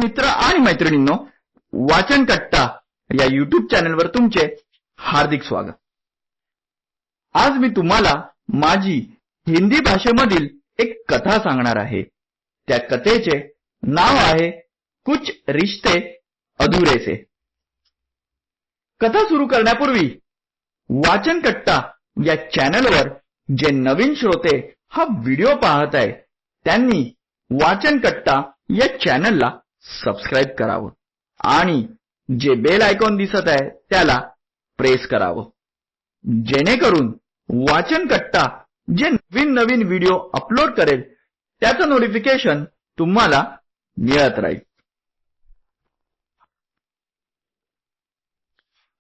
मित्र आणि मैत्रिणींनो, वाचन कट्टा या युट्यूब चॅनलवर तुमचे हार्दिक स्वागत। आज मी तुम्हाला माझी हिंदी भाषेमधील एक कथा सांगणार आहे। त्या कथेचे नाव आहे कुछ रिश्ते अधूरे से। कथा सुरू करण्यापूर्वी वाचन कट्टा या चॅनलवर जे नवीन श्रोते हा व्हिडिओ पाहत आहे त्यांनी वाचन कट्टा या चॅनलला सबस्क्राइब करावं आणि जे बेल आयकॉन दिसत आहे त्याला प्रेस करावं, जेणेकरून वाचन कट्टा जे नवीन व्हिडिओ अपलोड करेल त्याचं नोटिफिकेशन तुम्हाला मिळत राहील।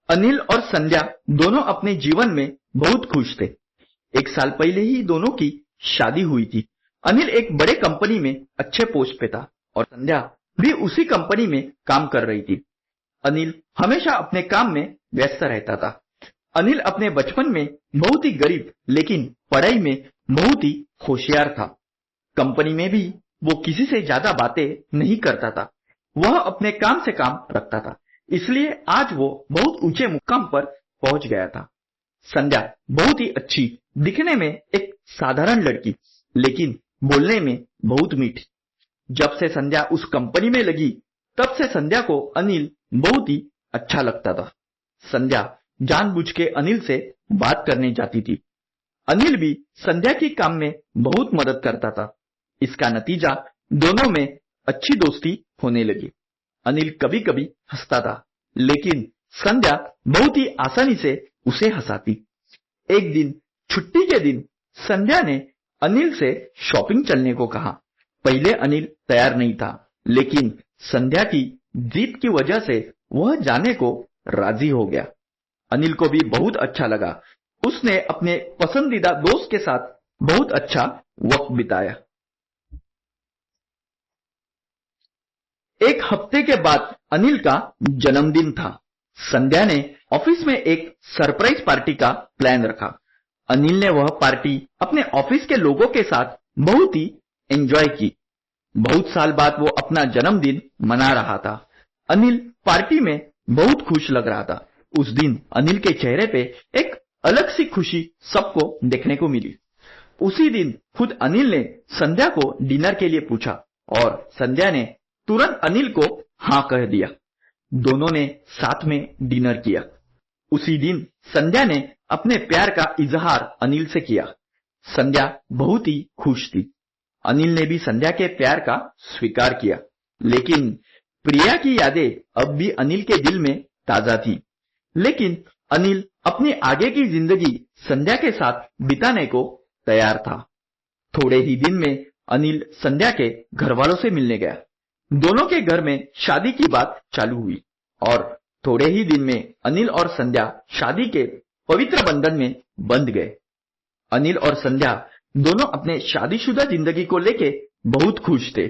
अनिल और संध्या दोनों अपने जीवन में बहुत खुश थे। 1 साल पहले ही दोनों की शादी हुई थी। अनिल एक बड़े कंपनी में अच्छे पोस्ट पे था और संध्या भी उसी कंपनी में काम कर रही थी। अनिल हमेशा अपने काम में व्यस्त रहता था। अनिल अपने बचपन में बहुत ही गरीब लेकिन पढ़ाई में बहुत ही होशियार था। कंपनी में भी वो किसी से ज्यादा बातें नहीं करता था, वह अपने काम से काम रखता था, इसलिए आज वो बहुत ऊंचे मुकाम पर पहुंच गया था। संध्या बहुत ही अच्छी, दिखने में एक साधारण लड़की, लेकिन बोलने में बहुत मीठी। जब से संध्या उस कंपनी में लगी तब से संध्या को अनिल बहुत ही अच्छा लगता था। संध्या जानबूझ के अनिल से बात करने जाती थी। अनिल भी संध्या की काम में बहुत मदद करता था। इसका नतीजा दोनों में अच्छी दोस्ती होने लगी। अनिल कभी कभी हंसता था, लेकिन संध्या बहुत ही आसानी से उसे हंसाती। एक दिन छुट्टी के दिन संध्या ने अनिल से शॉपिंग चलने को कहा। पहले अनिल तैयार नहीं था, लेकिन संध्या की जिद की वजह से वह जाने को राजी हो गया। अनिल को भी बहुत अच्छा लगा। उसने अपने पसंदीदा दोस्त के साथ बहुत अच्छा वक्त बिताया। एक हफ्ते के बाद अनिल का जन्मदिन था। संध्या ने ऑफिस में एक सरप्राइज पार्टी का प्लान रखा। अनिल ने वह पार्टी अपने ऑफिस के लोगों के साथ बहुत ही एंजॉय की। बहुत साल बाद वो अपना जन्मदिन मना रहा था। अनिल पार्टी में बहुत खुश लग रहा था। उस दिन अनिल के चेहरे पे एक अलग सी खुशी सबको देखने को मिली। उसी दिन खुद अनिल ने संध्या को डिनर के लिए पूछा और संध्या ने तुरंत अनिल को हाँ कह दिया। दोनों ने साथ में डिनर किया। उसी दिन संध्या ने अपने प्यार का इजहार अनिल से किया। संध्या बहुत ही खुश थी। अनिल ने भी संध्या के प्यार का स्वीकार किया, लेकिन प्रिया की यादें अब भी अनिल के दिल में ताजा थी। लेकिन अनिल अपनी आगे की जिंदगी संध्या के साथ बिताने को तैयार था। थोड़े ही दिन में अनिल संध्या के घर वालों से मिलने गया। दोनों के घर में शादी की बात चालू हुई और थोड़े ही दिन में अनिल और संध्या शादी के पवित्र बंधन में बंध गए। अनिल और संध्या दोनों अपने शादीशुदा जिंदगी को लेके बहुत खुश थे।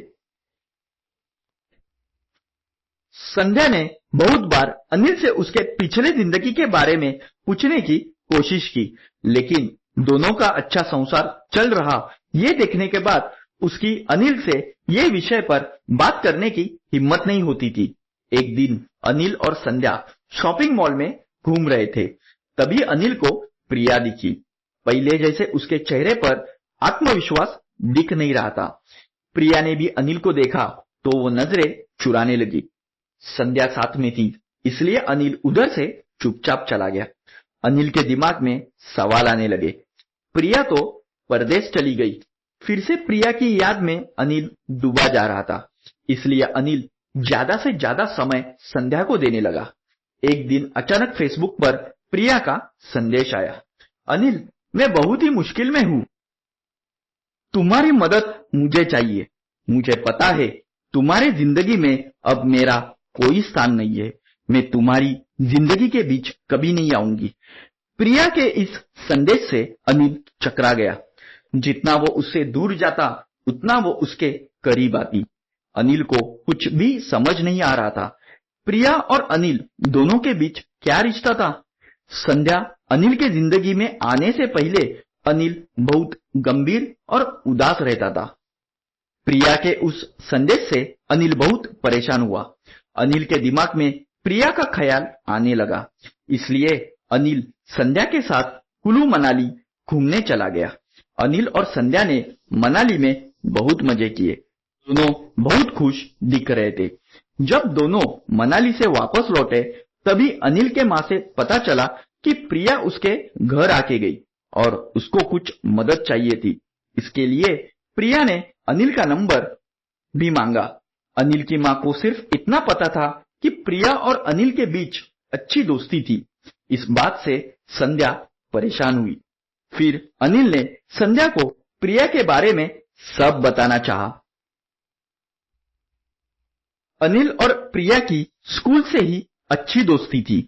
संध्या ने बहुत बार अनिल से उसके पिछले जिंदगी के बारे में पूछने की कोशिश की, लेकिन दोनों का अच्छा संसार चल रहा ये देखने के बाद उसकी अनिल से ये विषय पर बात करने की हिम्मत नहीं होती थी। एक दिन अनिल और संध्या शॉपिंग मॉल में घूम रहे थे, तभी अनिल को प्रिया दिखी। पहले जैसे उसके चेहरे पर आत्मविश्वास दिख नहीं रहा था। प्रिया ने भी अनिल को देखा तो वो नजरें चुराने लगी। संध्या साथ में थी, इसलिए अनिल उधर से चुपचाप चला गया। अनिल के दिमाग में सवाल आने लगे। प्रिया तो परदेश चली गई, फिर से प्रिया की याद में अनिल डूबा जा रहा था, इसलिए अनिल ज्यादा से ज्यादा समय संध्या को देने लगा। एक दिन अचानक फेसबुक पर प्रिया का संदेश आया। अनिल, मैं बहुत ही मुश्किल में हूं, तुम्हारी मदद मुझे चाहिए। मुझे पता है तुम्हारी जिंदगी में अब मेरा कोई स्थान नहीं है। मैं तुम्हारी जिंदगी के बीच कभी नहीं आऊंगी। प्रिया के इस संदेश से अनिल चकरा गया। जितना वो उससे दूर जाता उतना वो उसके करीब आती। अनिल को कुछ भी समझ नहीं आ रहा था। प्रिया और अनिल दोनों के बीच क्या रिश्ता था? संध्या अनिल के जिंदगी में आने से पहले अनिल बहुत गंभीर और उदास रहता था। प्रिया के उस संदेश से अनिल बहुत परेशान हुआ। अनिल के दिमाग में प्रिया का ख्याल आने लगा। इसलिए अनिल संध्या के साथ कुल्लू मनाली घूमने चला गया। अनिल और संध्या ने मनाली में बहुत मजे किए। दोनों बहुत खुश दिख रहे थे। जब दोनों मनाली से वापस लौटे तभी अनिल के माँ से पता चला कि प्रिया उसके घर आके गई और उसको कुछ मदद चाहिए थी। इसके लिए प्रिया ने अनिल का नंबर भी मांगा। अनिल की माँ को सिर्फ इतना पता था कि प्रिया और अनिल के बीच अच्छी दोस्ती थी। इस बात से संध्या परेशान हुई। फिर अनिल ने संध्या को प्रिया के बारे में सब बताना चाहा। अनिल और प्रिया की स्कूल से ही अच्छी दोस्ती थी।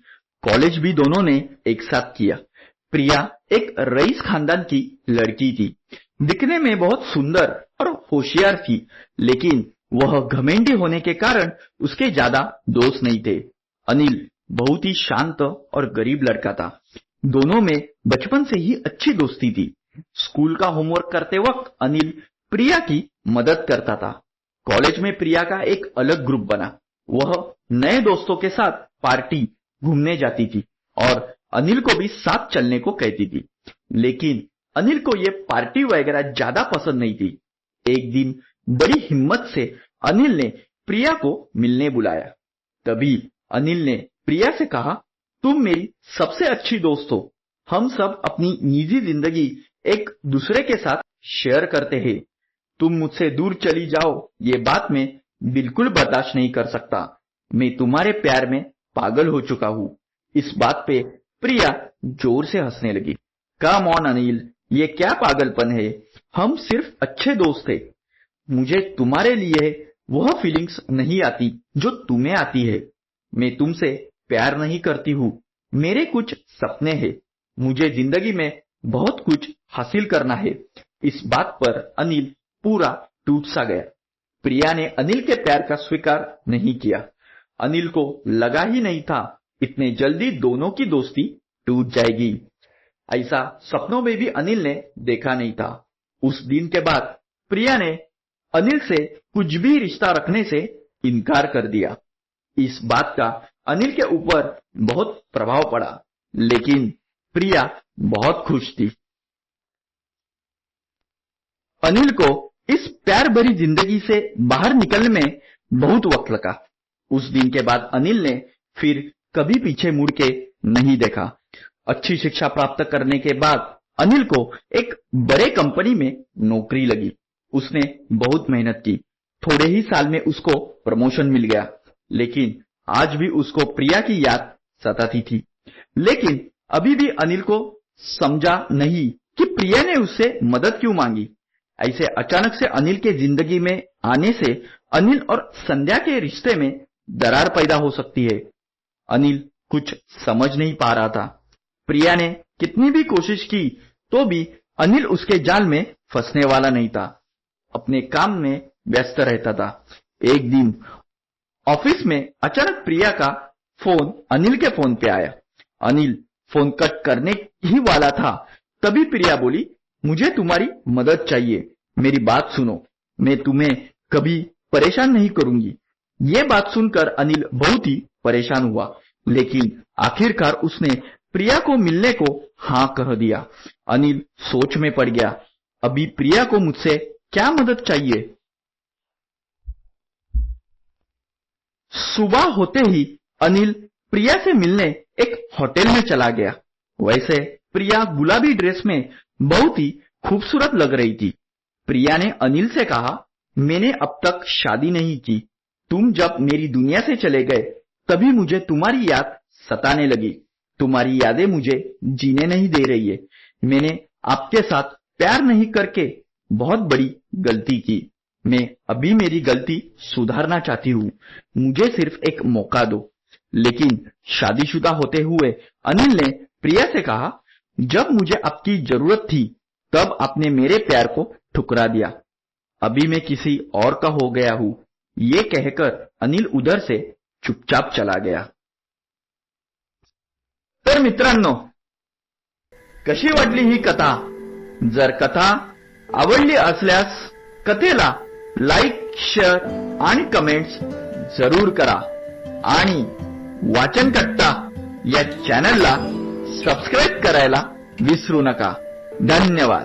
कॉलेज भी दोनों ने एक साथ किया। प्रिया एक रईस खानदान की लड़की थी। दिखने में बहुत सुंदर और होशियार थी, लेकिन वह घमंडी होने के कारण उसके ज्यादा दोस्त नहीं थे। अनिल बहुत ही शांत और गरीब लड़का था। दोनों में बचपन से ही अच्छी दोस्ती थी। स्कूल का होमवर्क करते वक्त अनिल प्रिया की मदद करता था। कॉलेज में प्रिया का एक अलग ग्रुप बना। वह नए दोस्तों के साथ पार्टी घूमने जाती थी और अनिल को भी साथ चलने को कहती थी। लेकिन अनिल को ये पार्टी वगैरह ज्यादा पसंद नहीं थी। एक दिन बड़ी हिम्मत से अनिल ने प्रिया को मिलने बुलाया। तभी अनिल ने प्रिया से कहा, तुम मेरी सबसे अच्छी दोस्त हो। हम सब अपनी निजी जिंदगी एक दूसरे के साथ शेयर करते हैं। तुम मुझसे दूर चली जाओ, ये बात मैं बिल्कुल बर्दाश्त नहीं कर सकता। मैं तुम्हारे प्यार में पागल हो चुका हूँ। इस बात पे प्रिया जोर से हंसने लगी। कम ऑन अनिल, ये क्या पागलपन है? हम सिर्फ अच्छे दोस्त थे। मुझे तुम्हारे लिए वह फीलिंग्स नहीं आती जो तुम्हें आती है। मैं तुमसे प्यार नहीं करती हूँ। मेरे कुछ सपने हैं। मुझे जिंदगी में बहुत कुछ हासिल करना है। इस बात पर अनिल पूरा टूट सा गया। प्रिया ने अनिल के प्यार का स्वीकार नहीं किया। अनिल को लगा ही नहीं था इतने जल्दी दोनों की दोस्ती टूट जाएगी। ऐसा सपनों में भी अनिल ने देखा नहीं था। उस दिन के बाद प्रिया ने अनिल से कुछ भी रिश्ता रखने से इनकार कर दिया। इस बात का अनिल के ऊपर बहुत प्रभाव पड़ा, लेकिन प्रिया बहुत खुश थी। अनिल को इस प्यार भरी जिंदगी से बाहर निकलने में बहुत वक्त लगा। उस दिन के बाद अनिल ने फिर कभी पीछे मुड़ के नहीं देखा। अच्छी शिक्षा प्राप्त करने के बाद अनिल को एक बड़े कंपनी में नौकरी लगी। उसने बहुत मेहनत की। थोड़े ही साल में उसको प्रमोशन मिल गया, लेकिन आज भी उसको प्रिया की याद सताती थी। लेकिन अभी भी अनिल को समझा नहीं कि प्रिया ने उससे मदद क्यों मांगी। ऐसे अचानक से अनिल के जिंदगी में आने से अनिल और संध्या के रिश्ते में दरार पैदा हो सकती है। अनिल कुछ समझ नहीं पा रहा था। प्रिया ने कितनी भी कोशिश की तो भी अनिल उसके जाल में फंसने वाला नहीं था। अपने काम में व्यस्त रहता था। एक दिन ऑफिस में अचानक प्रिया का फोन अनिल के फोन पे आया। अनिल फोन कट करने ही वाला था, तभी प्रिया बोली, मुझे तुम्हारी मदद चाहिए। मेरी बात सुनो, मैं तुम्हें कभी परेशान नहीं करूंगी। ये बात सुनकर अनिल बहुत ही परेशान हुआ, लेकिन आखिरकार उसने प्रिया को मिलने को हाँ कह दिया। अनिल सोच में पड़ गया, अभी प्रिया को मुझसे क्या मदद चाहिए। सुबह होते ही अनिल प्रिया से मिलने एक होटल में चला गया। वैसे प्रिया गुलाबी ड्रेस में बहुत ही खूबसूरत लग रही थी। प्रिया ने अनिल से कहा, मैंने अब तक शादी नहीं की। तुम जब मेरी दुनिया से चले गए तभी मुझे तुम्हारी याद सताने लगी। तुम्हारी यादें मुझे जीने नहीं दे रही है। मैंने आपके साथ प्यार नहीं करके बहुत बड़ी गलती की। मैं अभी मेरी गलती सुधारना चाहती हूँ। मुझे सिर्फ एक मौका दो। लेकिन शादीशुदा होते हुए अनिल ने प्रिया से कहा, जब मुझे आपकी जरूरत थी तब आपने मेरे प्यार को ठुकरा दिया। अभी मैं किसी और का हो गया हूँ। ये कहकर अनिल उधर से चुपचाप चला गया। तर मित्रांनो, कशी वाटली ही कथा? जर कथा आवडली असल्यास कथेला लाईक, शेअर आणि कमेंट्स जरूर करा आणि वाचनकट्टा या चॅनलला सबस्क्राईब करायला विसरू नका. धन्यवाद.